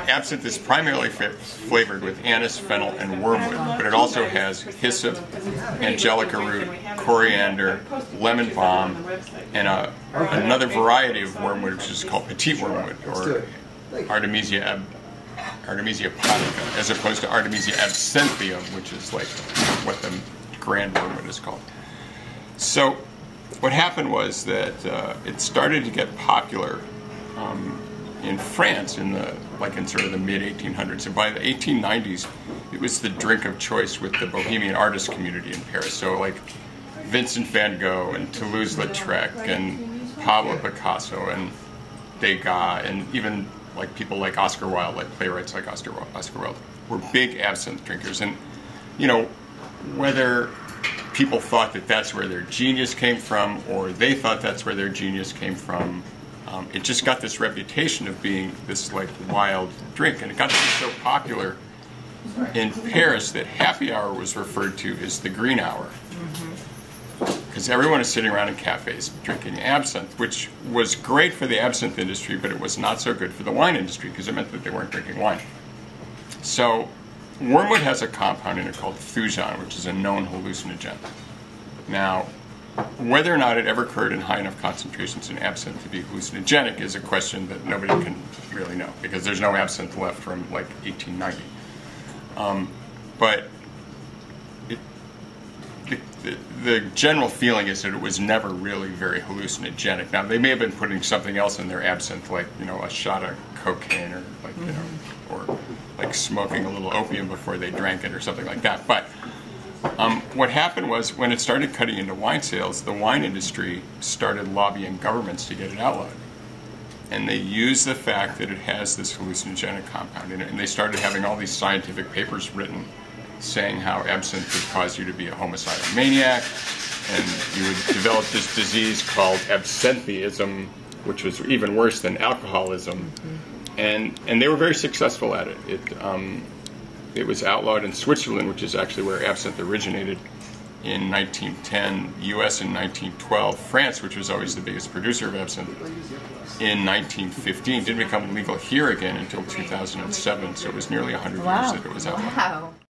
Absinthe is primarily flavored with anise, fennel, and wormwood, but it also has hyssop, angelica root, coriander, lemon balm, and another variety of wormwood, which is called petite wormwood, or Artemisia patica, as opposed to Artemisia absinthium, which is like what the grand wormwood is called. So what happened was that it started to get popular in France in sort of the mid-1800s, and by the 1890s it was the drink of choice with the bohemian artist community in Paris. So like Vincent van Gogh and Toulouse-Lautrec and Pablo Picasso and Degas, and even like people like Oscar Wilde, like playwrights like Oscar Wilde, were big absinthe drinkers. And you know, whether people thought that that's where their genius came from, or they thought that's where their genius came from, it just got this reputation of being this like wild drink, and it got to be so popular in Paris that happy hour was referred to as the green hour, because everyone is sitting around in cafes drinking absinthe, which was great for the absinthe industry, but it was not so good for the wine industry because it meant that they weren't drinking wine. So wormwood has a compound in it called thujan, which is a known hallucinogen. Now, whether or not it ever occurred in high enough concentrations in absinthe to be hallucinogenic is a question that nobody can really know, because there's no absinthe left from like 1890. But the general feeling is that it was never really very hallucinogenic. Now, they may have been putting something else in their absinthe, like, you know, a shot of cocaine, or like, you know, or like smoking a little opium before they drank it or something like that. But what happened was, when it started cutting into wine sales, the wine industry started lobbying governments to get it outlawed. And they used the fact that it has this hallucinogenic compound in it, and they started having all these scientific papers written saying how absinthe could cause you to be a homicidal maniac, and you would develop this disease called absentheism, which was even worse than alcoholism. And they were very successful at it. It was outlawed in Switzerland, which is actually where absinthe originated, in 1910, U.S. in 1912, France, which was always the biggest producer of absinthe, in 1915. Didn't become legal here again until 2007, so it was nearly 100 years that it was outlawed. Wow.